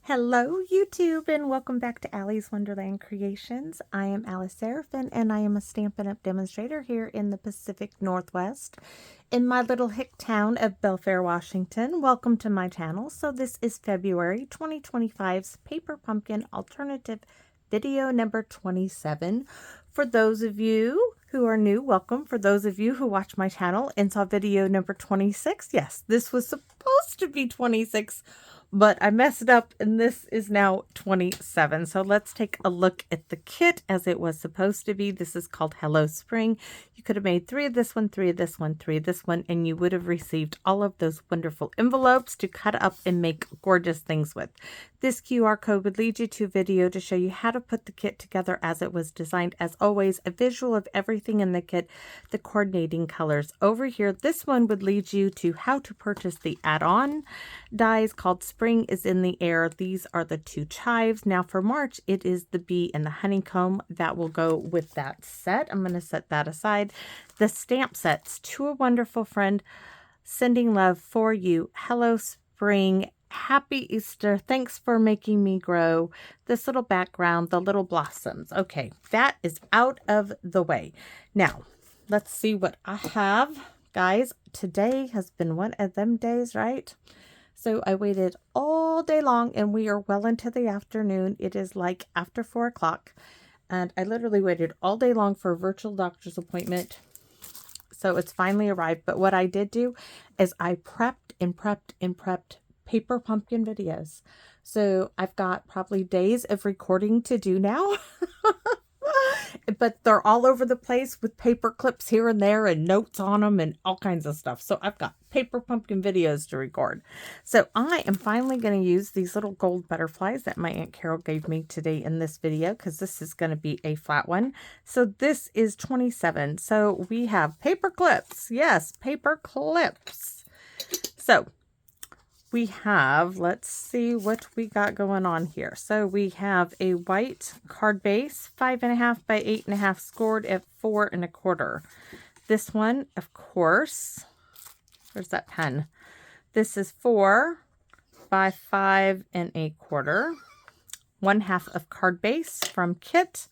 Hello YouTube and welcome back to Allie's Wonderland Creations. I am Alice Seraphin and I am a Stampin' Up! Demonstrator here in the Pacific Northwest in my little hick town of Belfair, Washington. Welcome to my channel. So this is February 2025's Paper Pumpkin Alternative video number 27. For those of you who are new, welcome. For those of you who watch my channel and saw video number 26, yes, this was supposed to be 26, but I messed up and this is now 27. So let's take a look at the kit as it was supposed to be. This is called Hello Spring. You could have made 3 of this one, 3 of this one, 3 of this one, and you would have received all of those wonderful envelopes to cut up and make gorgeous things with. This QR code would lead you to a video to show you how to put the kit together as it was designed. As always, a visual of everything in the kit, the coordinating colors. Over here, this one would lead you to how to purchase the add-on dies called Spring is in the Air. These are the 2 chives. Now for March, it is the bee and the honeycomb that will go with that set. I'm going to set that aside. The stamp sets, To a Wonderful Friend, Sending Love for You, Hello Spring, Happy Easter, Thanks for Making Me Grow, this little background, the little blossoms. Okay, that is out of the way. Now, let's see what I have. Guys, today has been one of them days, right? So I waited all day long and we are well into the afternoon. It is like after 4 o'clock and I literally waited all day long for a virtual doctor's appointment. So it's finally arrived. But what I did do is I prepped and prepped and prepped paper pumpkin videos. So I've got probably days of recording to do now. But they're all over the place with paper clips here and there and notes on them and all kinds of stuff. So I've got paper pumpkin videos to record. So I am finally going to use these little gold butterflies that my Aunt Carol gave me today in this video, because this is going to be a flat one. So this is 27. So we have paper clips. Yes, paper clips. So we have, let's see what we got going on here. So we have a white card base, 5.5 by 8.5, scored at 4 1/4. This one, of course, where's that pen? This is 4 by 5 1/4. 1/2 of card base from kit.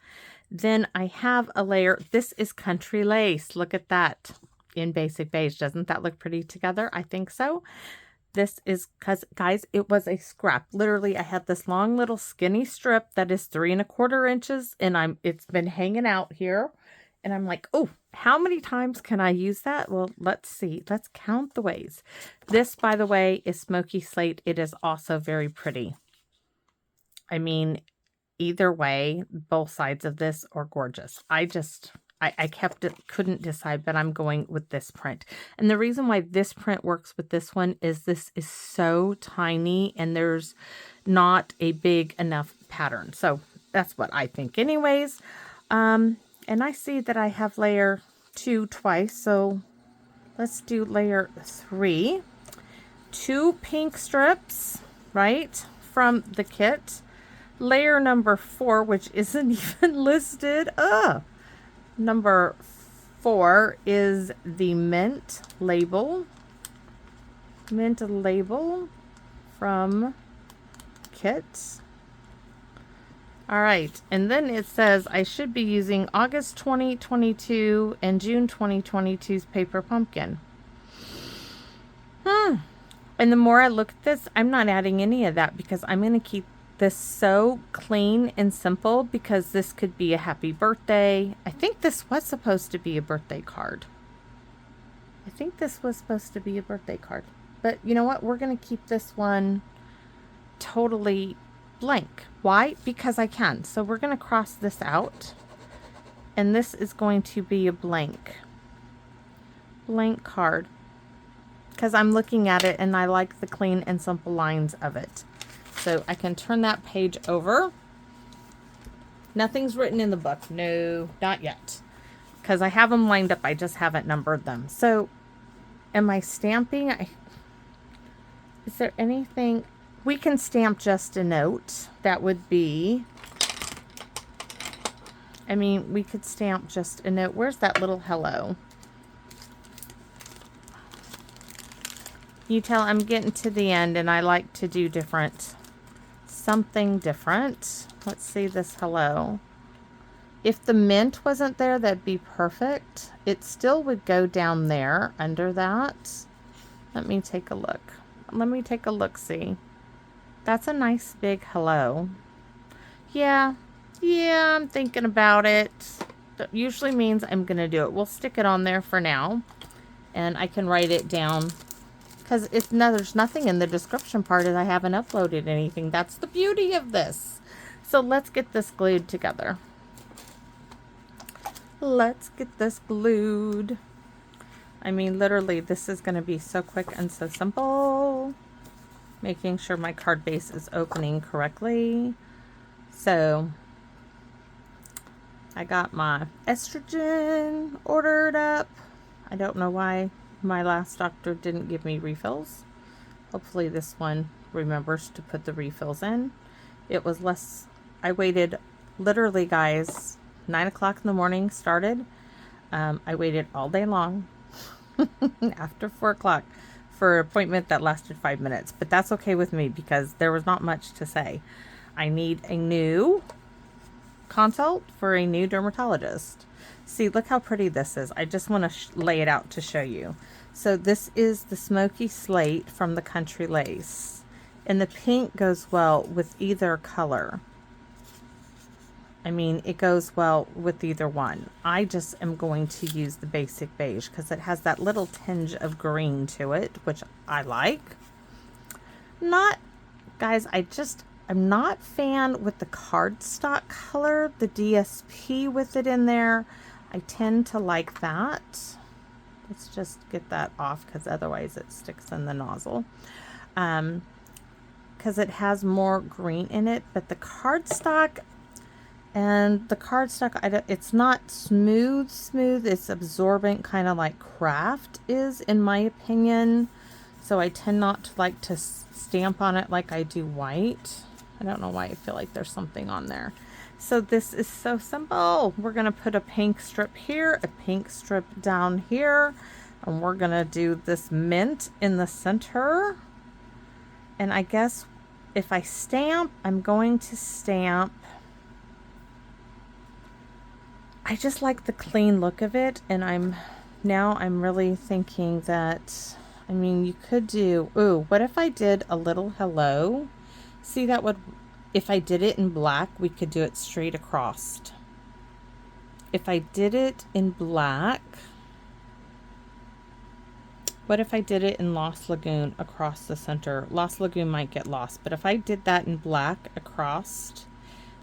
Then I have a layer. This is country lace. Look at that in basic beige. Doesn't that look pretty together? I think so. This is because, guys, it was a scrap. Literally, I had this long little skinny strip that is 3 1/4 inches, and it's been hanging out here. And I'm like, oh, how many times can I use that? Well, let's see. Let's count the ways. This, by the way, is smoky slate. It is also very pretty. I mean, either way, both sides of this are gorgeous. I kept it, couldn't decide, but I'm going with this print. And the reason why this print works with this one is this is so tiny and there's not a big enough pattern. So that's what I think anyways. And I see that I have layer 2 twice. So let's do layer 3. 2 pink strips, right, from the kit. Layer number 4, which isn't even listed. Number 4 is the mint label from kit. All right, and then it says I should be using August 2022 and June 2022's paper pumpkin. And the more I look at this, I'm not adding any of that because I'm going to keep this so clean and simple, because this could be a happy birthday. I think this was supposed to be a birthday card. But you know what? We're going to keep this one totally blank. Why? Because I can. So we're going to cross this out. And this is going to be a blank card. Because I'm looking at it and I like the clean and simple lines of it. So I can turn that page over. Nothing's written in the book. No, not yet. Because I have them lined up. I just haven't numbered them. So am I stamping? Is there anything? We can stamp just a note. That would be, I mean, we could stamp just a note. Where's that little hello? You tell I'm getting to the end and I like to do different something different. Let's see this hello. If the mint wasn't there, that'd be perfect. It still would go down there under that. Let me take a look. Let me take a look-see. That's a nice big hello. Yeah, I'm thinking about it. That usually means I'm going to do it. We'll stick it on there for now. And I can write it down. Because there's nothing in the description part as I haven't uploaded anything. That's the beauty of this. So let's get this glued together. Let's get this glued. I mean, literally, this is going to be so quick and so simple. Making sure my card base is opening correctly. So, I got my estrogen ordered up. I don't know why my last doctor didn't give me refills. Hopefully this one remembers to put the refills in. It was less, I waited, literally guys, 9 o'clock in the morning started. I waited all day long after 4 o'clock for an appointment that lasted 5 minutes. But that's okay with me because there was not much to say. I need a new consult for a new dermatologist. See, look how pretty this is. I just want to lay it out to show you. So this is the Smoky Slate from the Country Lace. And the pink goes well with either color. I mean, it goes well with either one. I just am going to use the basic beige because it has that little tinge of green to it, which I like. Guys, I'm not fan with the cardstock color, the DSP with it in there. I tend to like that. Let's just get that off because otherwise it sticks in the nozzle. Because it has more green in it, but the cardstock, it's not smooth, it's absorbent, kind of like craft is, in my opinion. So I tend not to like to stamp on it like I do white. I don't know why I feel like there's something on there. So this is so simple. We're going to put a pink strip here, a pink strip down here, and we're going to do this mint in the center. And I guess if I stamp, I'm going to stamp. I just like the clean look of it, and I'm really thinking that, I mean, you could do, ooh, what if I did a little hello? See, that would, if I did it in black, we could do it straight across. If I did it in black, what if I did it in Lost Lagoon across the center? Lost Lagoon might get lost, but if I did that in black across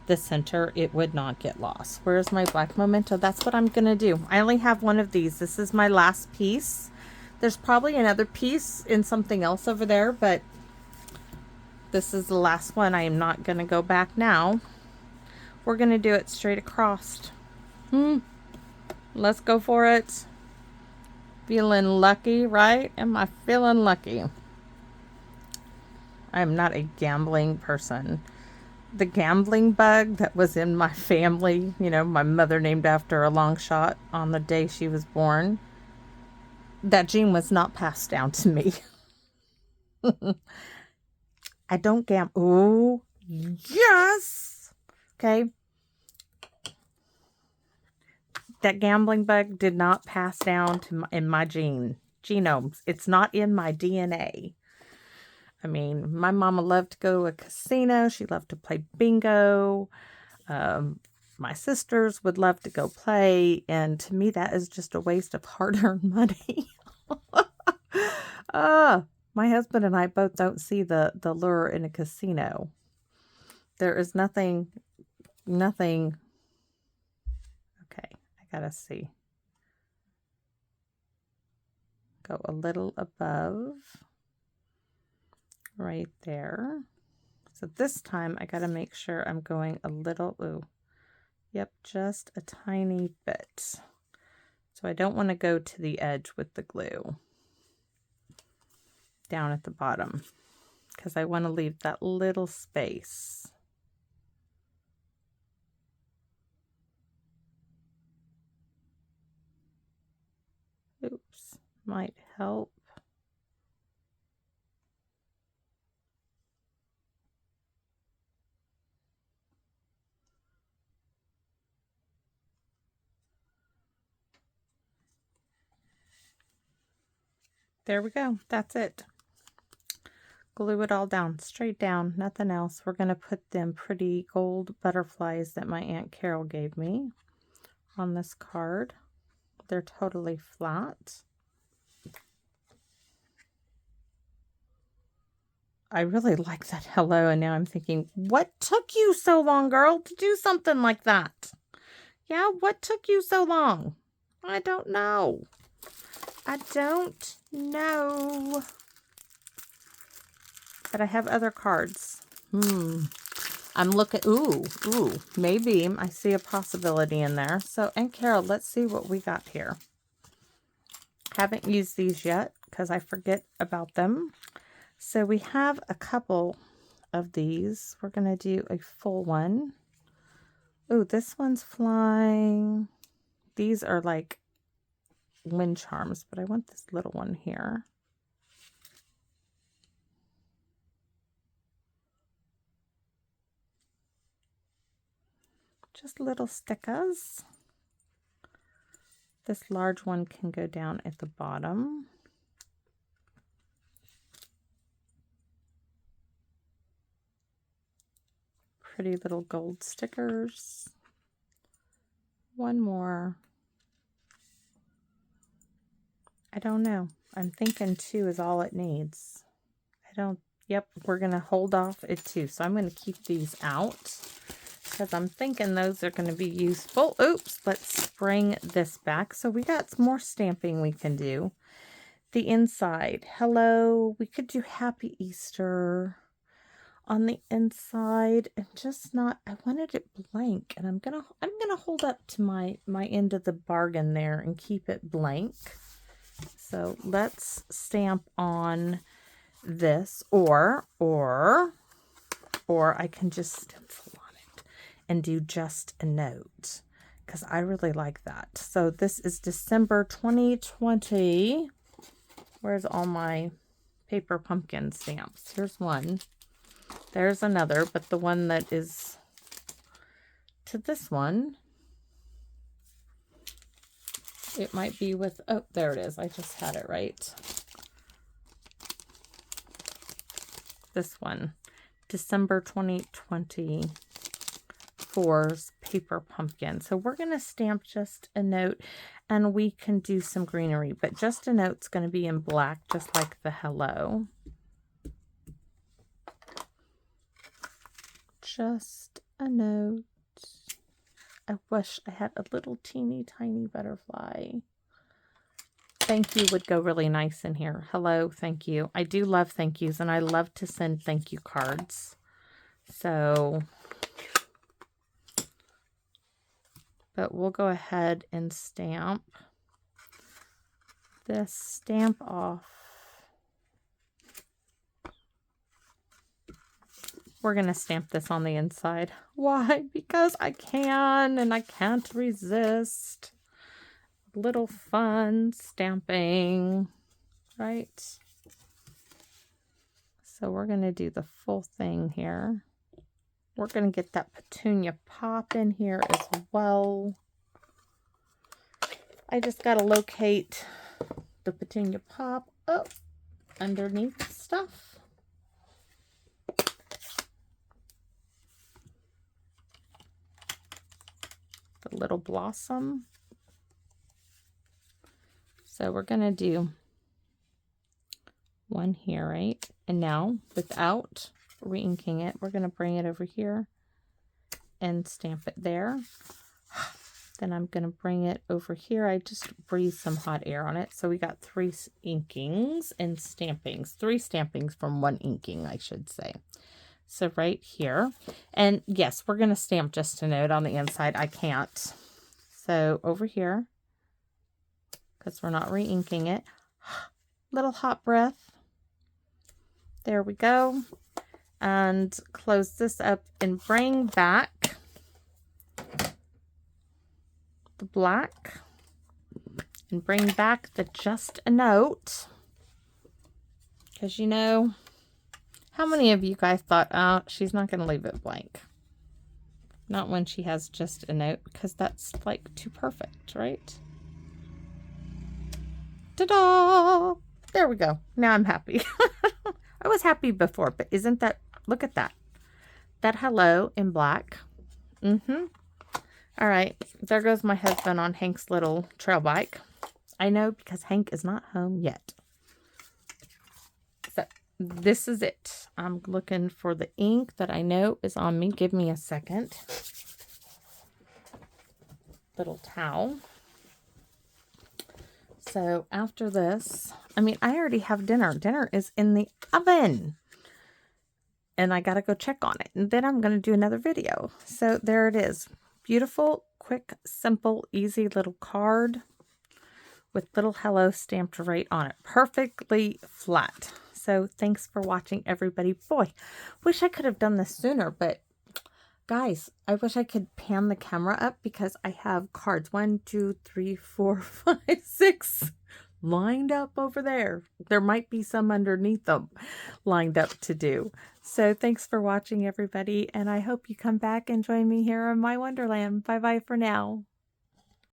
the center, it would not get lost. Where's my black memento? That's what I'm gonna do. I only have one of these. This is my last piece. There's probably another piece in something else over there, but this is the last one. I am not gonna go back now. We're gonna do it straight across. Let's go for it. Feeling lucky, right? Am I feeling lucky? I'm not a gambling person. The gambling bug that was in my family, you know, my mother named after a long shot on the day she was born, that gene was not passed down to me. I don't gamble. Oh, yes. Okay. That gambling bug did not pass down to in my genomes. It's not in my DNA. I mean, my mama loved to go to a casino. She loved to play bingo. My sisters would love to go play. And to me, that is just a waste of hard-earned money. My husband and I both don't see the lure in a casino. There is nothing. Okay, I gotta see. Go a little above. Right there. So this time I got to make sure I'm going a little, just a tiny bit. So I don't want to go to the edge with the glue down at the bottom because I want to leave that little space. Oops, might help. There we go. That's it. Glue it all down, straight down, nothing else. We're going to put them pretty gold butterflies that my Aunt Carol gave me on this card. They're totally flat. I really like that hello, and now I'm thinking, what took you so long, girl, to do something like that? Yeah, what took you so long? I don't know. I don't know. But I have other cards. I'm looking, ooh, maybe I see a possibility in there. So, and Carol, let's see what we got here. Haven't used these yet because I forget about them. So we have a couple of these. We're going to do a full one. Ooh, this one's flying. These are like wind charms, but I want this little one here. Just little stickers. This large one can go down at the bottom. Pretty little gold stickers. One more. I don't know. I'm thinking 2 is all it needs. Yep, we're going to hold off at 2. So I'm going to keep these out because I'm thinking those are going to be useful. Oops, let's bring this back. So we got some more stamping we can do. The inside, hello, we could do Happy Easter on the inside, and just not, I wanted it blank, and I'm gonna hold up to my end of the bargain there and keep it blank. So let's stamp on this, or I can just stencil on it and do just a note, because I really like that. So this is December 2020. Where's all my paper pumpkin stamps? Here's one. There's another, but the one that is to this one, it might be with, oh, there it is. I just had it right. This one, December 2024's paper pumpkin. So we're going to stamp just a note, and we can do some greenery, but just a note's going to be in black, just like the hello. Just a note. I wish I had a little teeny tiny butterfly. Thank you would go really nice in here. Hello, thank you. I do love thank yous, and I love to send thank you cards. So, but we'll go ahead and stamp this stamp off. We're going to stamp this on the inside. Why? Because I can, and I can't resist. Little fun stamping, right? So we're going to do the full thing here. We're going to get that petunia pop in here as well. I just got to locate the petunia pop up underneath stuff. The little blossom. So we're going to do one here, right? And now, without re-inking it, we're going to bring it over here and stamp it there. Then I'm going to bring it over here. I just breathed some hot air on it. So we got 3 inkings and stampings. 3 stampings from 1 inking, I should say. So right here. And yes, we're going to stamp just a note on the inside. I can't. So over here, because we're not re-inking it. Little hot breath. There we go. And close this up and bring back the black. And bring back the just a note. Because you know, how many of you guys thought, oh, she's not going to leave it blank? Not when she has just a note, because that's like too perfect, right? Ta-da! There we go. Now I'm happy. I was happy before, but isn't that, look at that. That hello in black. All right, there goes my husband on Hank's little trail bike. I know, because Hank is not home yet. So this is it. I'm looking for the ink that I know is on me. Give me a second. Little towel. So after this, I mean, I already have dinner. Dinner is in the oven. And I got to go check on it. And then I'm going to do another video. So there it is. Beautiful, quick, simple, easy little card with little hello stamped right on it. Perfectly flat. So thanks for watching, everybody. Boy, wish I could have done this sooner, but guys, I wish I could pan the camera up because I have cards 1, 2, 3, 4, 5, 6 lined up over there. There might be some underneath them lined up to do. So thanks for watching, everybody, and I hope you come back and join me here in my Wonderland. Bye-bye for now.